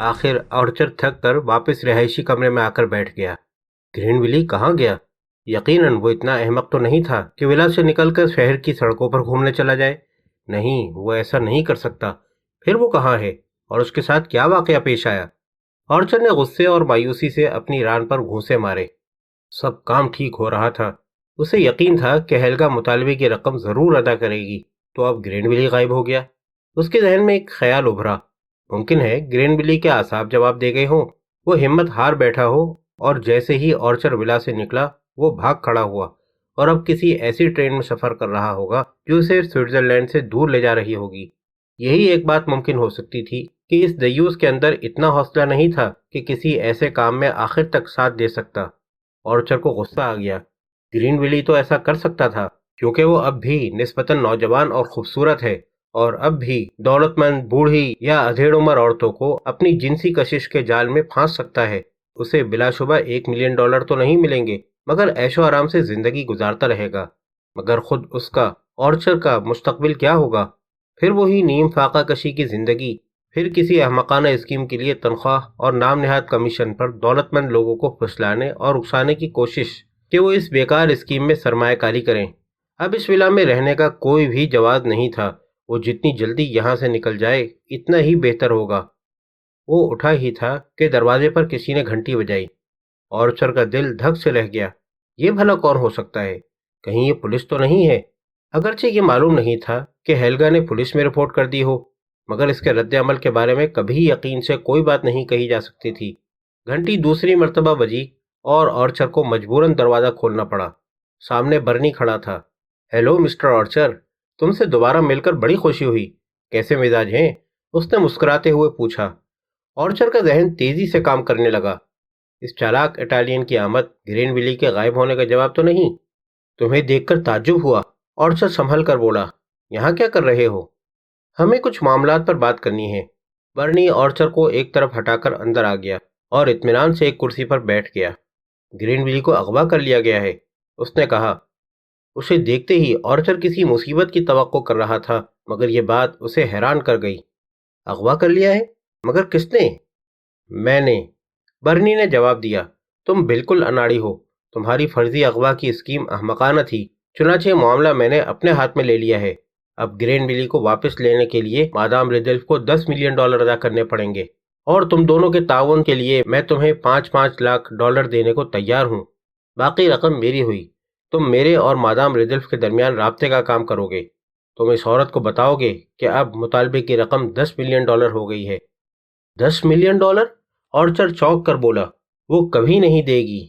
آخر آرچر تھک کر واپس رہائشی کمرے میں آ کر بیٹھ گیا۔ گرین ولی کہاں گیا؟ یقیناً وہ اتنا احمق تو نہیں تھا کہ ولا سے نکل کر شہر کی سڑکوں پر گھومنے چلا جائے۔ نہیں، وہ ایسا نہیں کر سکتا۔ پھر وہ کہاں ہے اور اس کے ساتھ کیا واقعہ پیش آیا؟ آرچر نے غصے اور مایوسی سے اپنی ران پر گھونسے مارے۔ سب کام ٹھیک ہو رہا تھا۔ اسے یقین تھا کہ ہیلگا مطالبے کی رقم ضرور ادا کرے گی، تو اب گرین ولی غائب ہو گیا۔ اس کے ذہن میں ایک خیال ابھرا۔ ممکن ہے گرین ولی کے اعصاب جواب دے گئے ہوں، وہ ہمت ہار بیٹھا ہو، اور جیسے ہی آرچر ولا سے نکلا وہ بھاگ کھڑا ہوا اور اب کسی ایسی ٹرین میں سفر کر رہا ہوگا جو اسے سوئٹزرلینڈ سے دور لے جا رہی ہوگی۔ یہی ایک بات ممکن ہو سکتی تھی کہ اس دیوس کے اندر اتنا حوصلہ نہیں تھا کہ کسی ایسے کام میں آخر تک ساتھ دے سکتا۔ آرچر کو غصہ آ گیا۔ گرین ولی تو ایسا کر سکتا تھا کیونکہ وہ اب بھی نسبتاً نوجوان اور خوبصورت ہے، اور اب بھی دولت مند بوڑھی یا ادھیڑ عمر عورتوں کو اپنی جنسی کشش کے جال میں پھانس سکتا ہے۔ اسے بلا شبہ $1 ملین تو نہیں ملیں گے، مگر عیش و آرام سے زندگی گزارتا رہے گا۔ مگر خود اس کا، آرچر کا مستقبل کیا ہوگا؟ پھر وہی نیم فاقہ کشی کی زندگی، پھر کسی احمقانہ اسکیم کے لیے تنخواہ اور نام نہاد کمیشن پر دولت مند لوگوں کو پھسلانے اور اکسانے کی کوشش کہ وہ اس بیکار اسکیم میں سرمایہ کاری کریں۔ اب اس ولا میں رہنے کا کوئی بھی جواز نہیں تھا۔ وہ جتنی جلدی یہاں سے نکل جائے اتنا ہی بہتر ہوگا۔ وہ اٹھا ہی تھا کہ دروازے پر کسی نے گھنٹی بجائی۔ آرچر کا دل دھک سے رہ گیا۔ یہ بھلا کون ہو سکتا ہے؟ کہیں یہ پولیس تو نہیں ہے؟ اگرچہ یہ معلوم نہیں تھا کہ ہیلگا نے پولیس میں رپورٹ کر دی ہو، مگر اس کے رد عمل کے بارے میں کبھی یقین سے کوئی بات نہیں کہی جا سکتی تھی۔ گھنٹی دوسری مرتبہ بجی اور آرچر کو مجبوراً دروازہ کھولنا پڑا۔ سامنے برنی کھڑا تھا۔ ہیلو مسٹر آرچر، تم سے دوبارہ مل کر بڑی خوشی ہوئی۔ کیسے مزاج ہیں؟ اس نے مسکراتے ہوئے پوچھا۔ آرچر کا ذہن تیزی سے کام کرنے لگا۔ اس چالاک اٹالین کی آمد گرین ولی کے غائب ہونے کا جواب تو نہیں؟ تمہیں دیکھ کر تعجب ہوا، آرچر سنبھل کر بولا۔ یہاں کیا کر رہے ہو؟ ہمیں کچھ معاملات پر بات کرنی ہے۔ برنی آرچر کو ایک طرف ہٹا کر اندر آ گیا اور اطمینان سے ایک کرسی پر بیٹھ گیا۔ گرین ولی کو اغوا کر لیا گیا ہے، اس نے کہا۔ اسے دیکھتے ہی آرچر کسی مصیبت کی توقع کر رہا تھا، مگر یہ بات اسے حیران کر گئی۔ اغوا کر لیا ہے؟ مگر کس نے؟ میں نے، برنی نے جواب دیا۔ تم بالکل اناڑی ہو۔ تمہاری فرضی اغوا کی اسکیم احمقانہ تھی، چنانچہ معاملہ میں نے اپنے ہاتھ میں لے لیا ہے۔ اب گرین ولی کو واپس لینے کے لیے مادام ریڈلف کو $10 ملین ادا کرنے پڑیں گے، اور تم دونوں کے تعاون کے لیے میں تمہیں $5 لاکھ دینے کو تیار ہوں۔ باقی رقم میری ہوئی۔ تم میرے اور مادام ریڈلف کے درمیان رابطے کا کام کرو گے۔ تم اس عورت کو بتاؤ گے کہ اب مطالبے کی رقم $10 ملین ہو گئی ہے۔ $10 ملین؟ آرچر چونک کر بولا۔ وہ کبھی نہیں دے گی۔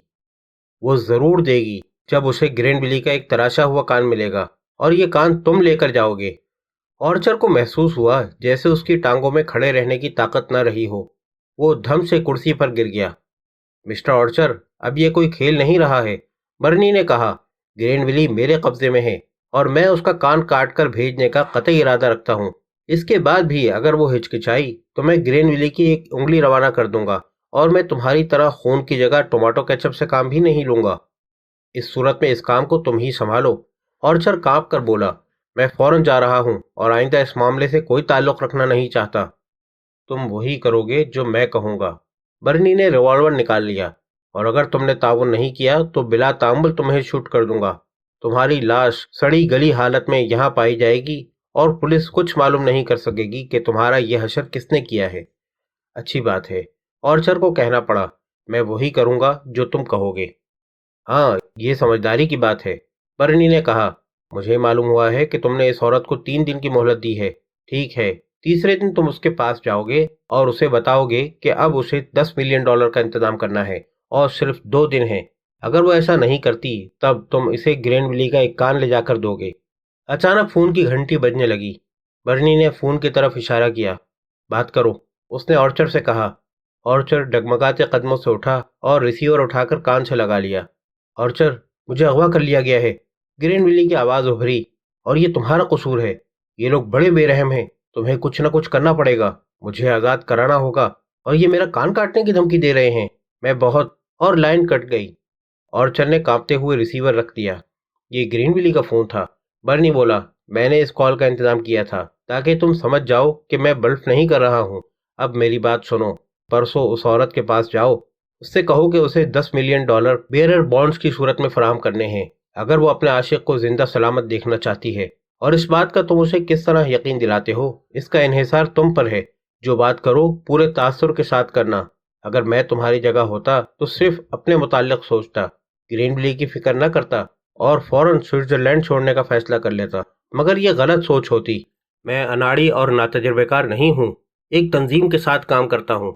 وہ ضرور دے گی، جب اسے گرین ولی کا ایک تراشا ہوا کان ملے گا، اور یہ کان تم لے کر جاؤ گے۔ آرچر کو محسوس ہوا جیسے اس کی ٹانگوں میں کھڑے رہنے کی طاقت نہ رہی ہو۔ وہ دھم سے کرسی پر گر گیا۔ مسٹر آرچر، اب یہ کوئی کھیل نہیں رہا ہے، برنی نے کہا۔ گرین ولی میرے قبضے میں ہے، اور میں اس کا کان کاٹ کر بھیجنے کا قطعی ارادہ رکھتا ہوں۔ اس کے بعد بھی اگر وہ ہچکچائی تو میں گرین ولی کی ایک انگلی روانہ کر دوں گا، اور میں تمہاری طرح خون کی جگہ ٹومیٹو کیچپ سے کام بھی نہیں لوں گا۔ اس صورت میں اس کام کو تم ہی سنبھالو۔ آرچر کانپ کر بولا۔ میں فوراً جا رہا ہوں اور آئندہ اس معاملے سے کوئی تعلق رکھنا نہیں چاہتا۔ تم وہی کرو گے جو میں کہوں گا۔ برنی نے ریوالور نکال لیا۔ اور اگر تم نے تعاون نہیں کیا تو بلا تعمل تمہیں شوٹ کر دوں گا۔ تمہاری لاش سڑی گلی حالت میں یہاں پائی جائے گی، اور پولیس کچھ معلوم نہیں کر سکے گی کہ تمہارا یہ حشر کس نے کیا ہے۔ اچھی بات ہے، آرچر کو کہنا پڑا۔ میں وہی کروں گا جو تم کہو گے۔ ہاں، یہ سمجھداری کی بات ہے، برنی نے کہا۔ مجھے معلوم ہوا ہے کہ تم نے اس عورت کو 3 دن کی مہلت دی ہے۔ ٹھیک ہے، تیسرے دن تم اس کے پاس جاؤ گے اور اسے بتاؤ گے کہ اب اسے $10 ملین کا انتظام کرنا ہے، اور صرف 2 دن ہیں۔ اگر وہ ایسا نہیں کرتی تب تم اسے گرین ولی کا ایک کان لے جا کر دو گے۔ اچانک فون کی گھنٹی بجنے لگی۔ برنی نے فون کی طرف اشارہ کیا۔ بات کرو، اس نے آرچر سے کہا۔ آرچر ڈگمگاتے قدموں سے اٹھا اور ریسیور اٹھا کر کان سے لگا لیا۔ آرچر، مجھے اغوا کر لیا گیا ہے، گرین ولی کی آواز ابھری، اور یہ تمہارا قصور ہے۔ یہ لوگ بڑے بے رحم ہیں، تمہیں کچھ نہ کچھ کرنا پڑے گا، مجھے آزاد کرانا ہوگا، اور یہ میرا کان کاٹنے کی دھمکی دے رہے ہیں۔ میں بہت… اور لائن کٹ گئی۔ آرچر نے کانپتے ہوئے ریسیور رکھ دیا۔ یہ گرین ولی کا فون تھا، برنی بولا۔ میں نے اس کال کا انتظام کیا تھا تاکہ تم سمجھ جاؤ کہ میں بلف نہیں کر رہا ہوں۔ اب میری بات سنو۔ پرسوں اس عورت کے پاس جاؤ، اس سے کہو کہ اسے $10 ملین بیئرر بانڈز کی صورت میں فراہم کرنے ہیں اگر وہ اپنے عاشق کو زندہ سلامت دیکھنا چاہتی ہے، اور اس بات کا تم اسے کس طرح یقین دلاتے ہو اس کا انحصار تم پر ہے۔ جو بات کرو پورے تاثر کے ساتھ کرنا۔ اگر میں تمہاری جگہ ہوتا تو صرف اپنے متعلق سوچتا، گرین بلی کی فکر نہ کرتا اور فوراً سوئٹزرلینڈ چھوڑنے کا فیصلہ کر لیتا، مگر یہ غلط سوچ ہوتی۔ میں اناڑی اور ناتجربہ کار نہیں ہوں، ایک تنظیم کے ساتھ کام کرتا ہوں۔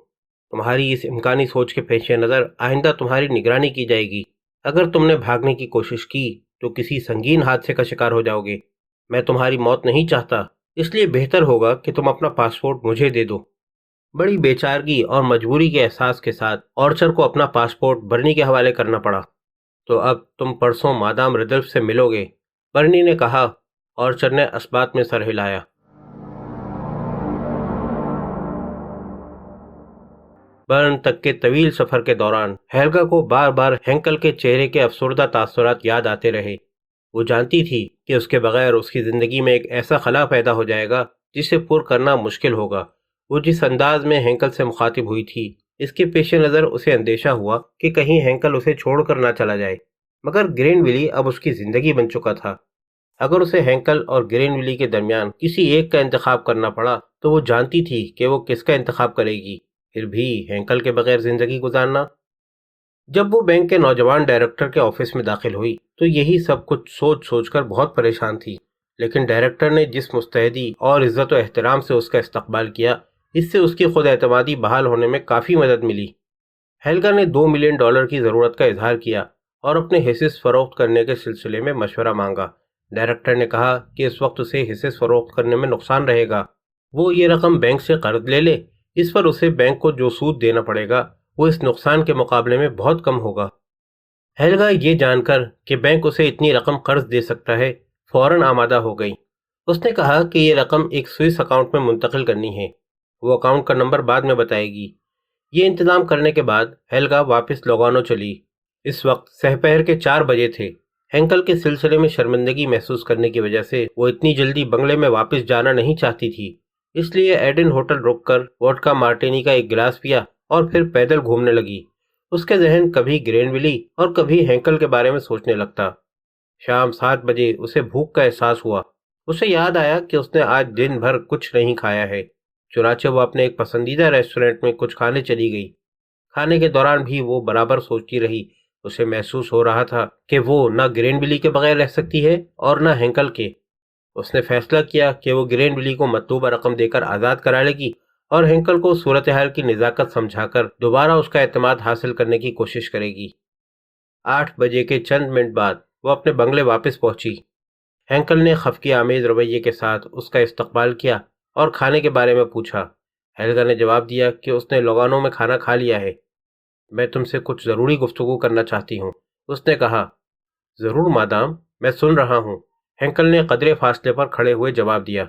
تمہاری اس امکانی سوچ کے پیش نظر آئندہ تمہاری نگرانی کی جائے گی۔ اگر تم نے بھاگنے کی کوشش کی تو کسی سنگین حادثے کا شکار ہو جاؤ گے۔ میں تمہاری موت نہیں چاہتا، اس لیے بہتر ہوگا کہ تم اپنا پاسپورٹ مجھے دے دو۔ بڑی بے چارگی اور مجبوری کے احساس کے ساتھ آرچر کو اپنا پاسپورٹ برنی کے حوالے کرنا پڑا۔ تو اب تم پرسوں مادام ردلف سے ملو گے، برنی نے کہا۔ آرچر نے اثبات میں سر ہلایا۔ برن تک کے طویل سفر کے دوران ہیلگا کو بار بار ہینکل کے چہرے کے افسردہ تاثرات یاد آتے رہے۔ وہ جانتی تھی کہ اس کے بغیر اس کی زندگی میں ایک ایسا خلا پیدا ہو جائے گا جسے پر کرنا مشکل ہوگا۔ وہ جس انداز میں ہینکل سے مخاطب ہوئی تھی، اس کے پیش نظر اسے اندیشہ ہوا کہ کہیں ہینکل اسے چھوڑ کر نہ چلا جائے، مگر گرین ویلی اب اس کی زندگی بن چکا تھا۔ اگر اسے ہینکل اور گرین ویلی کے درمیان کسی ایک کا انتخاب کرنا پڑا تو وہ جانتی تھی کہ وہ کس کا انتخاب کرے گی۔ پھر بھی ہینکل کے بغیر زندگی گزارنا۔ جب وہ بینک کے نوجوان ڈائریکٹر کے آفس میں داخل ہوئی تو یہی سب کچھ سوچ سوچ کر بہت پریشان تھی، لیکن ڈائریکٹر نے جس مستعدی اور عزت و احترام سے اس کا استقبال کیا، اس سے اس کی خود اعتمادی بحال ہونے میں کافی مدد ملی۔ ہیلگا نے $2 ملین کی ضرورت کا اظہار کیا اور اپنے حصص فروخت کرنے کے سلسلے میں مشورہ مانگا۔ ڈائریکٹر نے کہا کہ اس وقت اسے حصص فروخت کرنے میں نقصان رہے گا۔ وہ یہ رقم بینک سے قرض لے لے، اس پر اسے بینک کو جو سود دینا پڑے گا وہ اس نقصان کے مقابلے میں بہت کم ہوگا۔ ہیلگا یہ جان کر کہ بینک اسے اتنی رقم قرض دے سکتا ہے فوراً آمادہ ہو گئی۔ اس نے کہا کہ یہ رقم ایک سوئس اکاؤنٹ میں منتقل کرنی ہے، وہ اکاؤنٹ کا نمبر بعد میں بتائے گی۔ یہ انتظام کرنے کے بعد ہیلگا واپس لوگانو چلی۔ اس وقت سحپہر کے 4 بجے تھے۔ ہینکل کے سلسلے میں شرمندگی محسوس کرنے کی وجہ سے وہ اتنی جلدی بنگلے میں واپس جانا نہیں چاہتی تھی، اس لیے ایڈن ہوٹل رک کر ووڈکا مارٹینی کا ایک گلاس پیا اور پھر پیدل گھومنے لگی۔ اس کے ذہن کبھی گرین ویلی اور کبھی ہینکل کے بارے میں سوچنے لگتا۔ شام 7 بجے اسے بھوک کا احساس ہوا۔ اسے یاد آیا کہ اس نے آج دن بھر کچھ نہیں کھایا ہے، چنانچہ وہ اپنے ایک پسندیدہ ریسٹورنٹ میں کچھ کھانے چلی گئی۔ کھانے کے دوران بھی وہ برابر سوچتی رہی۔ اسے محسوس ہو رہا تھا کہ وہ نہ گرین ویلی کے بغیر رہ سکتی ہے اور نہ ہینکل کے۔ اس نے فیصلہ کیا کہ وہ گرین ویلی کو مطلوبہ رقم دے کر آزاد کرا لے گی اور ہینکل کو صورتحال کی نزاکت سمجھا کر دوبارہ اس کا اعتماد حاصل کرنے کی کوشش کرے گی۔ 8 بجے کے چند منٹ بعد وہ اپنے بنگلے واپس پہنچی۔ ہینکل نے خفگی آمیز رویے کے ساتھ اس کا استقبال کیا اور کھانے کے بارے میں پوچھا۔ ہیلگا نے جواب دیا کہ اس نے لوگانو میں کھانا کھا لیا ہے۔ میں تم سے کچھ ضروری گفتگو کرنا چاہتی ہوں، اس نے کہا۔ ضرور مادام، میں سن رہا ہوں، ہینکل نے قدرے فاصلے پر کھڑے ہوئے جواب دیا۔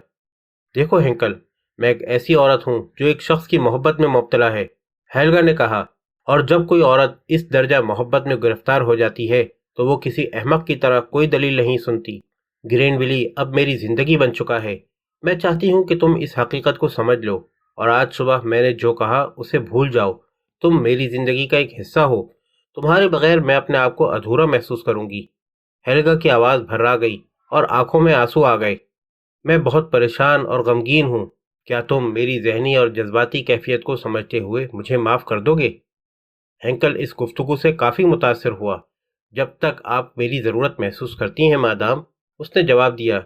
دیکھو ہینکل، میں ایک ایسی عورت ہوں جو ایک شخص کی محبت میں مبتلا ہے، ہیلگا نے کہا، اور جب کوئی عورت اس درجہ محبت میں گرفتار ہو جاتی ہے تو وہ کسی احمق کی طرح کوئی دلیل نہیں سنتی۔ گرین ویلی اب میری زندگی بن چکا ہے۔ میں چاہتی ہوں کہ تم اس حقیقت کو سمجھ لو اور آج صبح میں نے جو کہا اسے بھول جاؤ۔ تم میری زندگی کا ایک حصہ ہو، تمہارے بغیر میں اپنے آپ کو ادھورا محسوس کروں گی۔ ہیلگا کی آواز بھرا گئی اور آنکھوں میں آنسو آ گئے۔ میں بہت پریشان اور غمگین ہوں، کیا تم میری ذہنی اور جذباتی کیفیت کو سمجھتے ہوئے مجھے معاف کر دو گے؟ ہینکل اس گفتگو سے کافی متاثر ہوا۔ جب تک آپ میری ضرورت محسوس کرتی ہیں مادام، اس نے جواب دیا،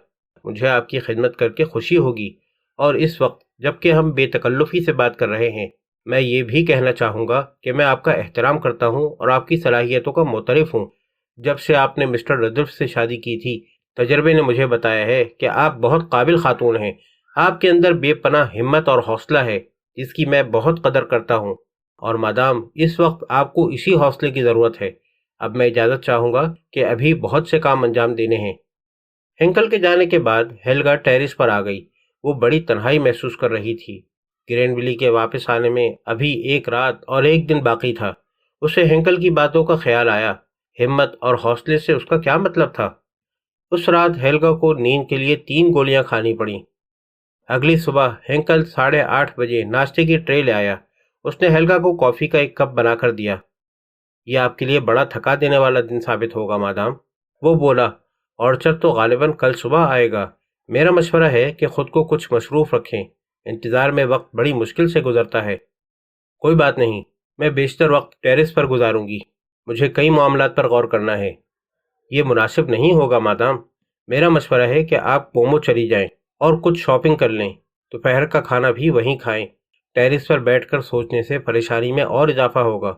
مجھے آپ کی خدمت کر کے خوشی ہوگی، اور اس وقت جب کہ ہم بے تکلفی سے بات کر رہے ہیں میں یہ بھی کہنا چاہوں گا کہ میں آپ کا احترام کرتا ہوں اور آپ کی صلاحیتوں کا معترف ہوں۔ جب سے آپ نے مسٹر ردلف سے شادی کی تھی، تجربے نے مجھے بتایا ہے کہ آپ بہت قابل خاتون ہیں۔ آپ کے اندر بے پناہ ہمت اور حوصلہ ہے جس کی میں بہت قدر کرتا ہوں، اور مادام اس وقت آپ کو اسی حوصلے کی ضرورت ہے۔ اب میں اجازت چاہوں گا کہ ابھی بہت سے کام انجام دینے ہیں۔ ہینکل کے جانے کے بعد ہیلگا ٹیرس پر آ گئی۔ وہ بڑی تنہائی محسوس کر رہی تھی۔ گرین ویلی کے واپس آنے میں ابھی 1 رات اور 1 دن باقی تھا۔ اسے ہینکل کی باتوں کا خیال آیا۔ ہمت اور حوصلے سے اس کا کیا مطلب تھا؟ اس رات ہیلگا کو نیند کے لیے 3 گولیاں کھانی پڑیں۔ اگلی صبح ہینکل 8:30 بجے ناشتے کی ٹرے لے آیا۔ اس نے ہیلگا کو کافی کا ایک کپ بنا کر دیا۔ یہ آپ کے لیے بڑا تھکا دینے والا دن ثابت ہوگا مادام، وہ بولا۔ آرچر تو غالباً کل صبح آئے گا۔ میرا مشورہ ہے کہ خود کو کچھ مصروف رکھیں، انتظار میں وقت بڑی مشکل سے گزرتا ہے۔ کوئی بات نہیں، میں بیشتر وقت ٹیرس پر گزاروں گی، مجھے کئی معاملات پر غور کرنا ہے۔ یہ مناسب نہیں ہوگا مادام، میرا مشورہ ہے کہ آپ کومو چلی جائیں اور کچھ شاپنگ کر لیں، دوپہر کا کھانا بھی وہیں کھائیں۔ ٹیرس پر بیٹھ کر سوچنے سے پریشانی میں اور اضافہ ہوگا۔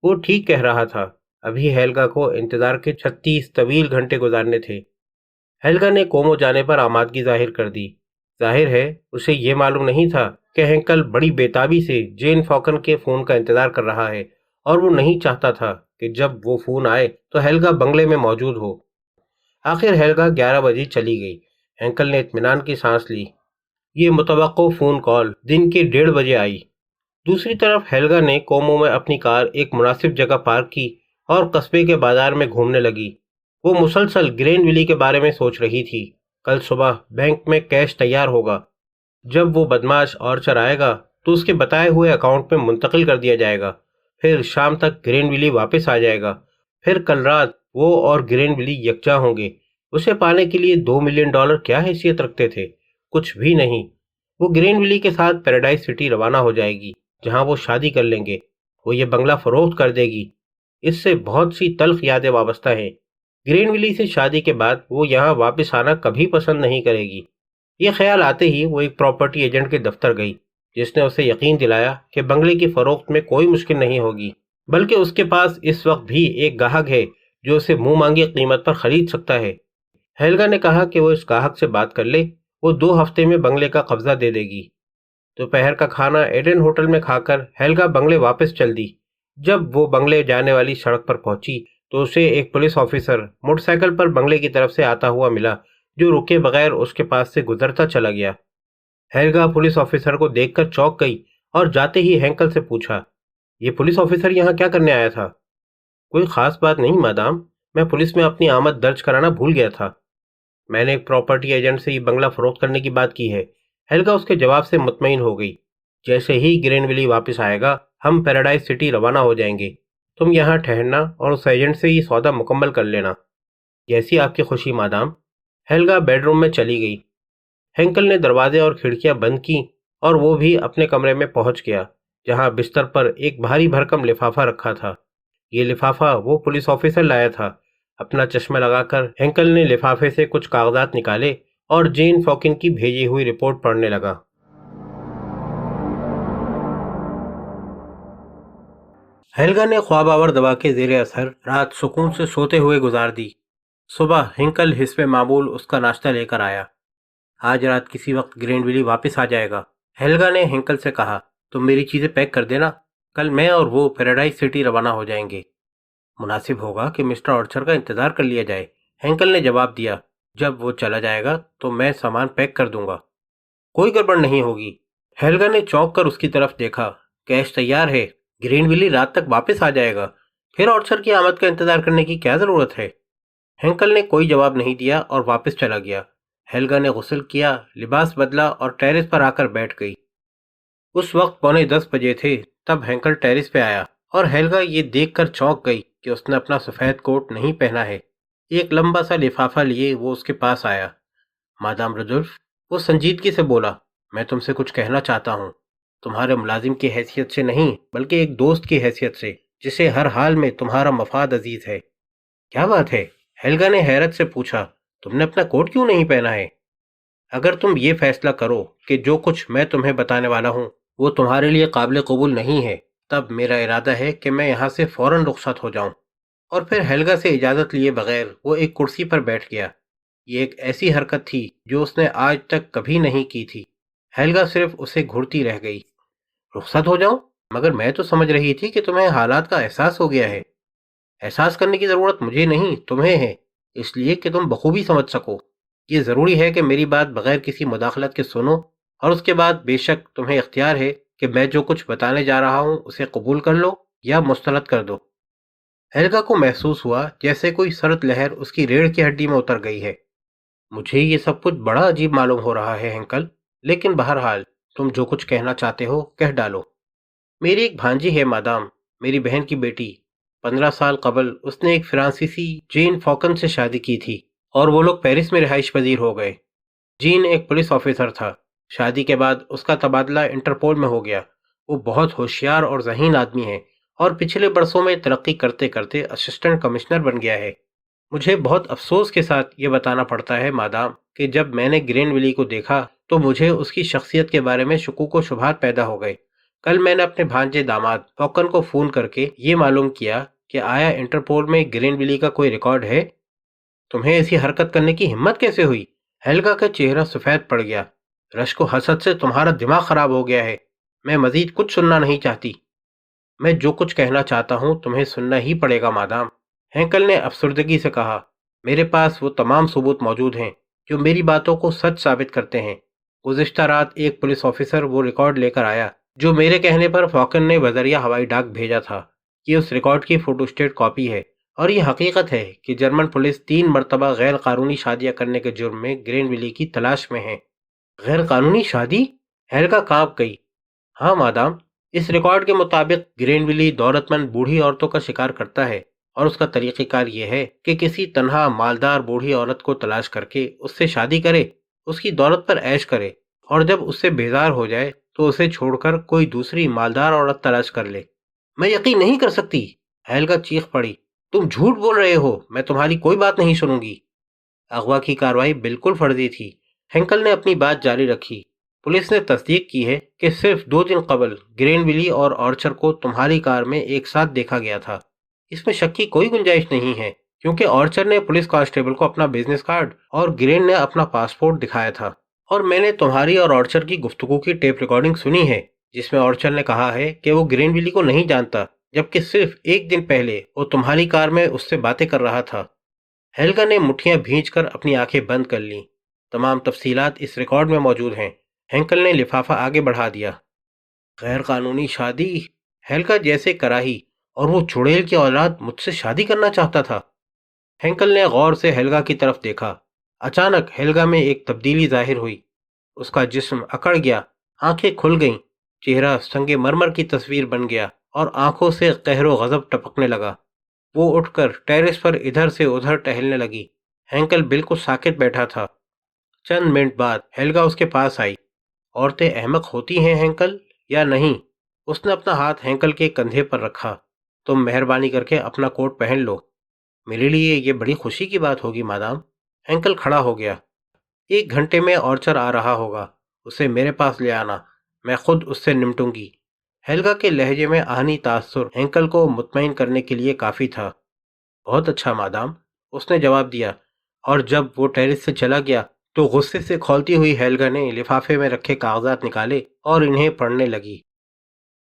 وہ ٹھیک کہہ رہا تھا، ابھی ہیلگا کو انتظار کے 36 طویل گھنٹے گزارنے تھے۔ ہیلگا نے کومو جانے پر آمادگی ظاہر کر دی۔ ظاہر ہے اسے یہ معلوم نہیں تھا کہ ہینکل بڑی بےتابی سے جین فاکن کے فون کا انتظار کر رہا ہے، اور وہ نہیں چاہتا تھا کہ جب وہ فون آئے تو ہیلگا بنگلے میں موجود ہو۔ آخر ہیلگا 11 بجے چلی گئی۔ ہینکل نے اطمینان کی سانس لی۔ یہ متوقع فون کال دن کے 1:30 بجے آئی۔ دوسری طرف ہیلگا نے کومو میں اپنی کار ایک مناسب جگہ پارک کی اور قصبے کے بازار میں گھومنے لگی۔ وہ مسلسل گرین ویلی کے بارے میں سوچ رہی تھی۔ کل صبح بینک میں کیش تیار ہوگا۔ جب وہ بدماش آرچر آئے گا تو اس کے بتائے ہوئے اکاؤنٹ میں منتقل کر دیا جائے گا۔ پھر شام تک گرین ویلی واپس آ جائے گا۔ پھر کل رات وہ اور گرین ویلی یکجا ہوں گے۔ اسے پانے کے لیے $2 ملین کیا حیثیت رکھتے تھے؟ کچھ بھی نہیں۔ وہ گرین ویلی کے ساتھ پیراڈائز سٹی روانہ ہو جائے گی، جہاں وہ شادی کر لیں گے۔ وہ یہ بنگلہ فروخت کر دے گی۔ اس سے بہت سی تلخ یادیں وابستہ ہیں۔ گرین ویلی سے شادی کے بعد وہ یہاں واپس آنا کبھی پسند نہیں کرے گی۔ یہ خیال آتے ہی وہ ایک پراپرٹی ایجنٹ کے دفتر گئی، جس نے اسے یقین دلایا کہ بنگلے کی فروخت میں کوئی مشکل نہیں ہوگی، بلکہ اس کے پاس اس وقت بھی ایک گاہک ہے جو اسے منہ مانگی قیمت پر خرید سکتا ہے۔ ہیلگا نے کہا کہ وہ اس گاہک سے بات کر لے، وہ 2 ہفتے میں بنگلے کا قبضہ دے دے گی۔ دوپہر کا کھانا ایڈن ہوٹل میں کھا کر ہیلگا بنگلے واپس چل دی۔ جب وہ بنگلے جانے والی سڑک پر پہنچی تو اسے ایک پولیس آفیسر موٹر سائیکل پر بنگلے کی طرف سے آتا ہوا ملا، جو رکے بغیر اس کے پاس سے گزرتا چلا گیا۔ ہیلگا پولیس آفیسر کو دیکھ کر چونک گئی اور جاتے ہی ہینکل سے پوچھا، یہ پولیس آفیسر یہاں کیا کرنے آیا تھا؟ کوئی خاص بات نہیں مادام، میں پولیس میں اپنی آمد درج کرانا بھول گیا تھا۔ میں نے ایک پراپرٹی ایجنٹ سے یہ بنگلہ فروخت کرنے کی بات کی ہے۔ ہیلگا اس کے جواب سے مطمئن ہو گئی۔ جیسے ہی گرین ویلی واپس آئے گا ہم پیراڈائز سٹی روانہ ہو جائیں گے۔ تم یہاں ٹھہرنا اور اس ایجنٹ سے یہ سودا مکمل کر لینا۔ جیسی آپ کی خوشی مادام۔ ہیلگا بیڈ روم میں چلی گئی۔ ہینکل نے دروازے اور کھڑکیاں بند کی اور وہ بھی اپنے کمرے میں پہنچ گیا، جہاں بستر پر ایک بھاری بھرکم لفافہ رکھا تھا۔ یہ لفافہ وہ پولیس آفیسر لایا تھا۔ اپنا چشمہ لگا کر ہینکل نے لفافے سے کچھ کاغذات نکالے اور جین فاکن کی بھیجی ہوئی رپورٹ پڑھنے لگا۔ ہیلگا نے خواب آور دوا کے زیر اثر رات سکون سے سوتے ہوئے گزار دی۔ صبح ہینکل حسب معمول اس کا ناشتہ لے کر آیا۔ آج رات کسی وقت گرین ویلی واپس آ جائے گا، ہیلگا نے ہینکل سے کہا۔ تم میری چیزیں پیک کر دینا، کل میں اور وہ پیراڈائز سٹی روانہ ہو جائیں گے۔ مناسب ہوگا کہ مسٹر آرچر کا انتظار کر لیا جائے، ہینکل نے جواب دیا۔ جب وہ چلا جائے گا تو میں سامان پیک کر دوں گا، کوئی گڑبڑ نہیں ہوگی۔ ہیلگا نے چونک کر اس کی طرف دیکھا۔ کیش تیار ہے، گرین ویلی رات تک واپس آ جائے گا، پھر آرچر کی آمد کا انتظار کرنے کی کیا ضرورت ہے؟ ہینکل نے کوئی جواب نہیں دیا اور واپس چلا گیا۔ ہیلگا نے غسل کیا، لباس بدلا اور ٹیرس پر آ کر بیٹھ گئی۔ اس وقت 9:45 بجے تھے تب ہینکل ٹیرس پہ آیا اور ہیلگا یہ دیکھ کر چونک گئی کہ اس نے اپنا سفید کوٹ نہیں پہنا ہے۔ ایک لمبا سا لفافہ لیے وہ اس کے پاس آیا۔ مادام رڈولف، وہ سنجیدگی سے بولا، میں تم سے کچھ کہنا چاہتا ہوں، تمہارے ملازم کی حیثیت سے نہیں بلکہ ایک دوست کی حیثیت سے جسے ہر حال میں تمہارا مفاد عزیز ہے۔ کیا بات ہے؟ ہیلگا نے حیرت سے پوچھا، تم نے اپنا کوٹ کیوں نہیں پہنا ہے؟ اگر تم یہ فیصلہ کرو کہ جو کچھ میں تمہیں بتانے والا ہوں وہ تمہارے لیے قابل قبول نہیں ہے، تب میرا ارادہ ہے کہ میں یہاں سے فوراً رخصت ہو جاؤں۔ اور پھر ہیلگا سے اجازت لیے بغیر وہ ایک کرسی پر بیٹھ گیا۔ یہ ایک ایسی حرکت تھی جو اس نے آج تک کبھی نہیں کی تھی۔ ہیلگا صرف اسے گھورتی رہ گئی۔ رخصت ہو جاؤں؟ مگر میں تو سمجھ رہی تھی کہ تمہیں حالات کا احساس ہو گیا ہے۔ احساس کرنے کی ضرورت مجھے نہیں، تمہیں ہے، اس لیے کہ تم بخوبی سمجھ سکو۔ یہ ضروری ہے کہ میری بات بغیر کسی مداخلت کے سنو، اور اس کے بعد بے شک تمہیں اختیار ہے کہ میں جو کچھ بتانے جا رہا ہوں اسے قبول کر لو یا مسترد کر دو۔ ہیلگا کو محسوس ہوا جیسے کوئی سرد لہر اس کی ریڑھ کی ہڈی میں اتر گئی ہے۔ مجھے یہ سب کچھ بڑا عجیب معلوم ہو رہا ہے ہینکل، لیکن بہرحال تم جو کچھ کہنا چاہتے ہو کہہ ڈالو۔ میری ایک بھانجی ہے مادام، میری بہن کی بیٹی۔ 15 سال قبل اس نے ایک فرانسیسی جین فوکن سے شادی کی تھی اور وہ لوگ پیرس میں رہائش پذیر ہو گئے۔ جین ایک پولیس آفیسر تھا۔ شادی کے بعد اس کا تبادلہ انٹرپول میں ہو گیا۔ وہ بہت ہوشیار اور ذہین آدمی ہے اور پچھلے برسوں میں ترقی کرتے کرتے اسسٹنٹ کمشنر بن گیا ہے۔ مجھے بہت افسوس کے ساتھ یہ بتانا پڑتا ہے مادام کہ جب میں نے گرین ویلی کو دیکھا تو مجھے اس کی شخصیت کے بارے میں شکوک و شبہات پیدا ہو گئے۔ کل میں نے اپنے بھانجے داماد فوکن کو فون کر کے یہ معلوم کیا کہ آیا انٹرپول میں گرین ویلی کا کوئی ریکارڈ ہے؟ تمہیں ایسی حرکت کرنے کی ہمت کیسے ہوئی؟ ہیلگا کا چہرہ سفید پڑ گیا۔ رشک و حسد سے تمہارا دماغ خراب ہو گیا ہے۔ میں مزید کچھ سننا نہیں چاہتی۔ میں جو کچھ کہنا چاہتا ہوں تمہیں سننا ہی پڑے گا مادام، ہینکل نے افسردگی سے کہا۔ میرے پاس وہ تمام ثبوت موجود ہیں جو میری باتوں کو سچ ثابت کرتے ہیں۔ گزشتہ رات ایک پولیس آفیسر وہ ریکارڈ لے کر آیا جو میرے کہنے پر فوکن نے بذریعہ ہوائی ڈاک بھیجا تھا۔ یہ اس ریکارڈ کی فوٹوسٹیٹ کاپی ہے اور یہ حقیقت ہے کہ جرمن پولیس 3 مرتبہ غیر قانونی شادیاں کرنے کے جرم میں گرین ویلی کی تلاش میں ہے۔ غیر قانونی شادی؟ ہیلگا کانپ گئی۔ ہاں مادام، اس ریکارڈ کے مطابق گرین ویلی دولت مند بوڑھی عورتوں کا شکار کرتا ہے اور اس کا طریقہ کار یہ ہے کہ کسی تنہا مالدار بوڑھی عورت کو تلاش کر کے اس سے شادی کرے، اس کی دولت پر عیش کرے اور جب اس سے بیزار ہو جائے تو اسے چھوڑ کر کوئی دوسری مالدار عورت تلاش کر لے۔ میں یقین نہیں کر سکتی، ہیلگا چیخ پڑی۔ تم جھوٹ بول رہے ہو، میں تمہاری کوئی بات نہیں سنوں گی۔ اغوا کی کارروائی بالکل فرضی تھی۔ ہینکل نے اپنی بات جاری رکھی۔ پولیس نے تصدیق کی ہے کہ صرف 2 دن قبل گرین ویلی اور آرچر کو تمہاری کار میں ایک ساتھ دیکھا گیا تھا۔ اس میں شک کی کوئی گنجائش نہیں ہے کیونکہ آرچر نے پولیس کانسٹیبل کو اپنا بزنس کارڈ اور گرین نے اپنا پاسپورٹ دکھایا تھا، اور میں نے تمہاری اور آرچر کی گفتگو کی ٹیپ ریکارڈنگ سنی ہے جس میں آرچر نے کہا ہے کہ وہ گرین ویلی کو نہیں جانتا، جبکہ صرف 1 دن پہلے وہ تمہاری کار میں اس سے باتیں کر رہا تھا۔ ہیلگا نے مٹھیاں بھینچ کر اپنی آنکھیں بند کر لیں۔ تمام تفصیلات اس ریکارڈ میں موجود ہیں۔ ہینکل نے لفافہ آگے بڑھا دیا۔ غیر قانونی شادی؟ ہیلگا جیسے کراہی، اور وہ چڑیل کی اولاد مجھ سے شادی کرنا چاہتا تھا۔ ہینکل نے غور سے ہیلگا کی طرف دیکھا۔ اچانک ہیلگا میں ایک تبدیلی ظاہر ہوئی۔ اس کا جسم اکڑ گیا، آنکھیں کھل گئیں، چہرہ سنگ مرمر کی تصویر بن گیا اور آنکھوں سے قہر و غضب ٹپکنے لگا۔ وہ اٹھ کر ٹیرس پر ادھر سے ادھر ٹہلنے لگی۔ ہینکل بالکل ساکت بیٹھا تھا۔ چند منٹ بعد ہیلگا اس کے پاس آئی۔ عورتیں احمق ہوتی ہیں ہینکل، یا نہیں؟ اس نے اپنا ہاتھ ہینکل کے کندھے پر رکھا۔ تم مہربانی کر کے اپنا کوٹ پہن لو، میرے لیے یہ بڑی خوشی کی بات ہوگی مادام۔ ہینکل کھڑا ہو گیا۔ 1 گھنٹے میں آرچر آ رہا ہوگا، اسے میرے پاس لے آنا، میں خود اس سے نمٹوں گی۔ ہیلگا کے لہجے میں آہنی تاثر ہینکل کو مطمئن کرنے کے لیے کافی تھا۔ بہت اچھا مادام، اس نے جواب دیا، اور جب وہ ٹیرس سے چلا گیا تو غصے سے کھولتی ہوئی ہیلگا نے لفافے میں رکھے کاغذات نکالے اور انہیں پڑھنے لگی۔